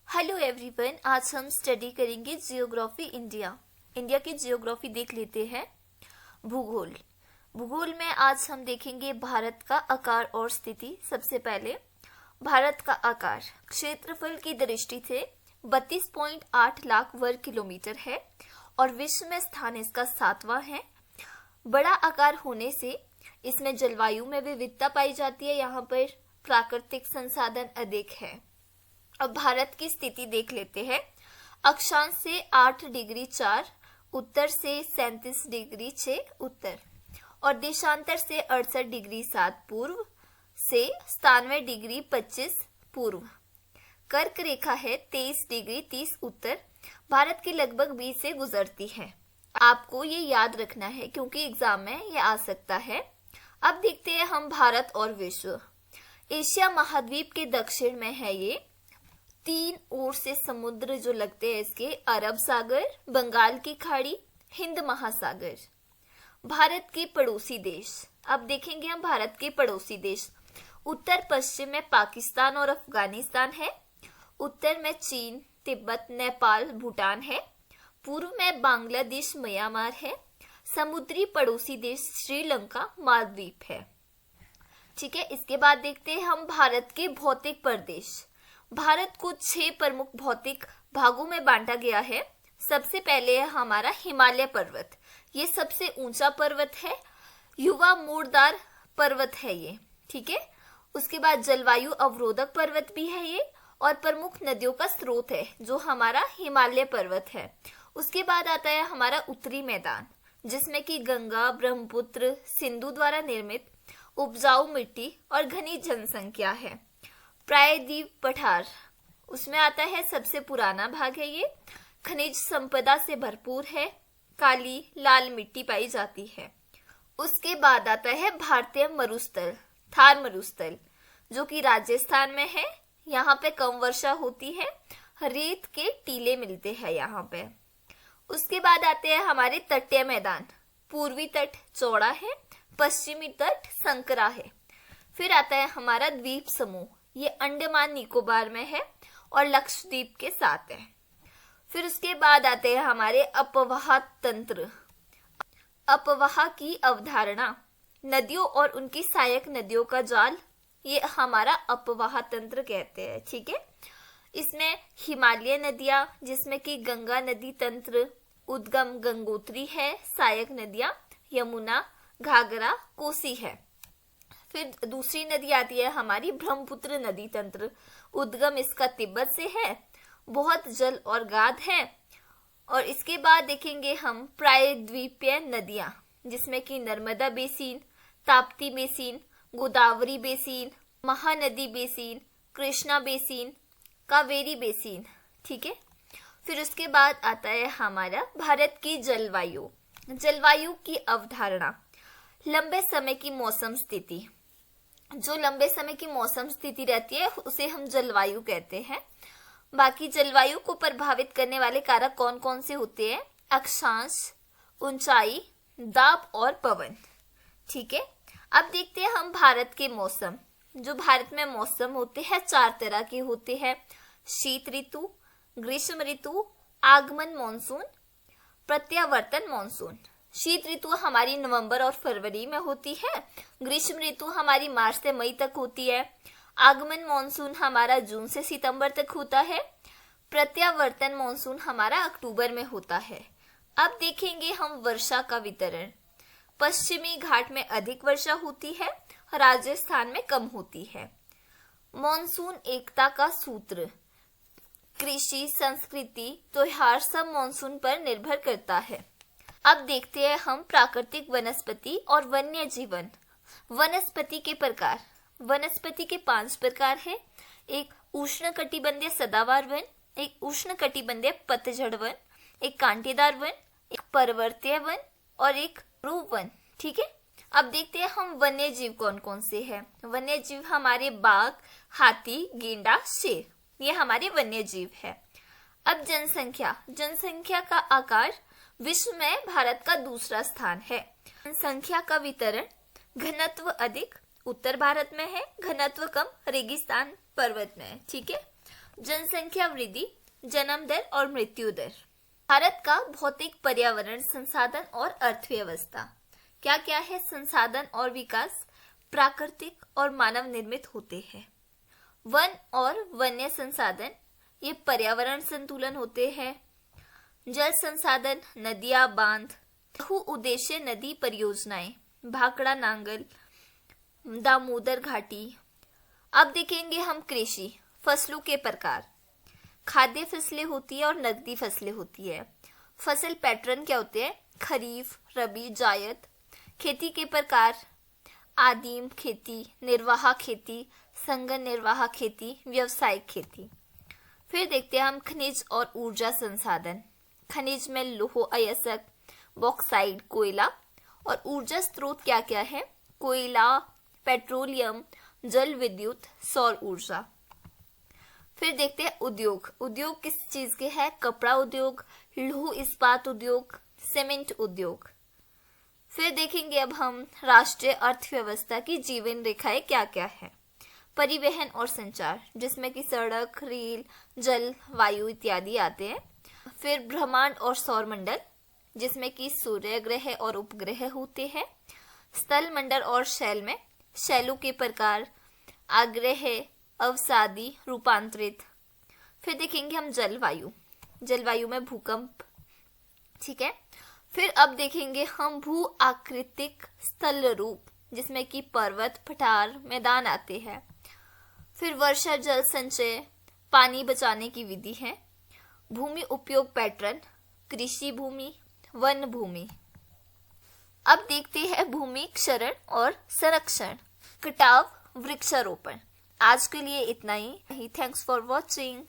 Hello everyone, आज हम study करेंगे जियोग्राफी इंडिया की जियोग्राफी देख लेते हैं। भूगोल में आज हम देखेंगे भारत का आकार और स्थिति। सबसे पहले भारत का आकार क्षेत्रफल की दृष्टि से 32.8 लाख वर्ग किलोमीटर है और विश्व में स्थान इसका 7वां है। बड़ा आकार होने से इसमें जलवायु में विविधता पाई जाती है। यहाँ पर प्राकृतिक संसाधन अधिक है। अब भारत की स्थिति देख लेते हैं। अक्षांश से 8 डिग्री 4 उत्तर से 37 डिग्री 6 उत्तर और देशांतर से 68 डिग्री 7 पूर्व से 97 डिग्री 25 पूर्व। कर्क रेखा है 23 डिग्री 30 उत्तर भारत की लगभग 20 से गुजरती है। आपको ये याद रखना है क्योंकि एग्जाम में ये आ सकता है। अब देखते हैं हम भारत और विश्व। एशिया महाद्वीप के दक्षिण में है ये। 3 ओर से समुद्र जो लगते हैं इसके, अरब सागर, बंगाल की खाड़ी, हिंद महासागर। भारत के पड़ोसी देश, अब देखेंगे हम भारत के पड़ोसी देश। उत्तर पश्चिम में पाकिस्तान और अफगानिस्तान है। उत्तर में चीन, तिब्बत, नेपाल, भूटान है। पूर्व में बांग्लादेश, म्यांमार है। समुद्री पड़ोसी देश श्रीलंका, मालदीव है। ठीक है, इसके बाद देखते हैं हम भारत के भौतिक प्रदेश। भारत को 6 प्रमुख भौतिक भागों में बांटा गया है। सबसे पहले है हमारा हिमालय पर्वत। ये सबसे ऊंचा पर्वत है। युवा मोड़दार पर्वत है ये। ठीक है, उसके बाद जलवायु अवरोधक पर्वत भी है ये और प्रमुख नदियों का स्रोत है जो हमारा हिमालय पर्वत है। उसके बाद आता है हमारा उत्तरी मैदान जिसमें कि गंगा, ब्रह्मपुत्र, सिंधु द्वारा निर्मित उपजाऊ मिट्टी और घनी जनसंख्या है। प्रायद्वीप पठार उसमें आता है, सबसे पुराना भाग है ये। खनिज संपदा से भरपूर है। काली लाल मिट्टी पाई जाती है। उसके बाद आता है भारतीय मरुस्थल, थार मरुस्थल जो कि राजस्थान में है। यहाँ पे कम वर्षा होती है। रेत के टीले मिलते हैं यहाँ पे। उसके बाद आते हैं हमारे तटीय मैदान। पूर्वी तट चौड़ा है, पश्चिमी तट संकरा है। फिर आता है हमारा द्वीप समूह, ये अंडमान निकोबार में है और लक्षद्वीप के साथ है। फिर उसके बाद आते हैं हमारे अपवाह तंत्र। अपवाह की अवधारणा, नदियों और उनकी सहायक नदियों का जाल, ये हमारा अपवाह तंत्र कहते हैं। ठीक है, इसमें हिमालय नदियां जिसमें कि गंगा नदी तंत्र, उद्गम गंगोत्री है, सहायक नदियां यमुना, घाघरा, कोसी है। फिर दूसरी नदी आती है हमारी ब्रह्मपुत्र नदी तंत्र। उद्गम इसका तिब्बत से है, बहुत जल और गाद है। और इसके बाद देखेंगे हम प्रायद्वीपीय नदियां जिसमें कि Narmada basin, Tapti basin, Godavari basin, Mahanadi basin, Krishna basin, Kaveri basin. ठीक है, फिर उसके बाद आता है हमारा भारत की जलवायु। जलवायु की अवधारणा, लंबे समय की मौसम स्थिति। जो लंबे समय की मौसम स्थिति रहती है उसे हम जलवायु कहते हैं। बाकी जलवायु को प्रभावित करने वाले कारक कौन कौन से होते हैं? अक्षांश, ऊंचाई, दाब और पवन। ठीक है, अब देखते हैं हम भारत के मौसम। जो भारत में मौसम होते हैं 4 तरह के होते हैं। शीत ऋतु, ग्रीष्म ऋतु, आगमन मानसून, प्रत्यावर्तन मानसून। शीत ऋतु हमारी नवंबर और फरवरी में होती है। ग्रीष्म ऋतु हमारी मार्च से मई तक होती है। आगमन मानसून हमारा जून से सितंबर तक होता है। प्रत्यावर्तन मानसून हमारा अक्टूबर में होता है। अब देखेंगे हम वर्षा का वितरण। पश्चिमी घाट में अधिक वर्षा होती है, राजस्थान में कम होती है। मानसून एकता का सूत्र, कृषि, संस्कृति, त्योहार सब मानसून पर निर्भर करता है। अब देखते हैं हम प्राकृतिक वनस्पति और वन्य जीवन। वनस्पति के प्रकार, वनस्पति के 5 प्रकार है। एक उष्णकटिबंधीय सदाबहार वन, एक उष्णकटिबंधीय पतझड़ वन, एक कांटेदार वन, एक पर्वतीय वन और एक ध्रुव वन। ठीक है, अब देखते हैं हम वन्य जीव कौन कौन से हैं। वन्य जीव हमारे बाघ, हाथी, गेंडा, शेर, ये हमारे वन्य जीव है। अब जनसंख्या, जनसंख्या का आकार विश्व में भारत का दूसरा स्थान है। जनसंख्या का वितरण, घनत्व अधिक उत्तर भारत में है, घनत्व कम रेगिस्तान पर्वत में है। ठीक है, जनसंख्या वृद्धि, जन्म दर और मृत्यु दर। भारत का भौतिक, पर्यावरण, संसाधन और अर्थव्यवस्था। क्या क्या है? संसाधन और विकास प्राकृतिक और मानव निर्मित होते हैं। वन और वन्य संसाधन, ये पर्यावरण संतुलन होते हैं। जल संसाधन, नदियां, बांध, बहुउद्देश्य नदी परियोजनाएं, भाखड़ा नांगल, दामोदर घाटी। अब देखेंगे हम कृषि, फसलों के प्रकार। खाद्य फसलें होती है और नकदी फसलें होती है। फसल पैटर्न क्या होते हैं? खरीफ, रबी, जायद। खेती के प्रकार, आदिम खेती, निर्वाह खेती, संगन निर्वाह खेती, व्यावसायिक खेती। फिर देखते हैं हम खनिज और ऊर्जा संसाधन। खनिज में लौह अयस्क, बॉक्साइट, कोयला। और ऊर्जा स्रोत क्या क्या है? कोयला, पेट्रोलियम, जल विद्युत, सौर ऊर्जा। फिर देखते हैं उद्योग। उद्योग किस चीज के हैं? कपड़ा उद्योग, लौह इस्पात उद्योग, सीमेंट उद्योग। फिर देखेंगे अब हम राष्ट्रीय अर्थव्यवस्था की जीवन रेखाएं क्या क्या है। परिवहन और संचार, जिसमें कि सड़क, रेल, जल, वायु इत्यादि आते हैं। फिर ब्रह्मांड और सौरमंडल, जिसमें कि सूर्य ग्रह और उपग्रह होते हैं। स्थल मंडल और शैल में शैलों के प्रकार, आग्रह, अवसादी, रूपांतरित। फिर देखेंगे हम जलवायु, जलवायु में भूकंप, ठीक है। फिर अब देखेंगे हम भू आकृतिक स्थल रूप, जिसमें कि पर्वत, पठार, मैदान आते हैं। फिर वर्षा जल संचय, पानी बचाने की विधि है। भूमि उपयोग पैटर्न, कृषि भूमि, वन भूमि। अब देखते हैं भूमि क्षरण और संरक्षण, कटाव, वृक्षारोपण। आज के लिए इतना ही। Thanks for watching.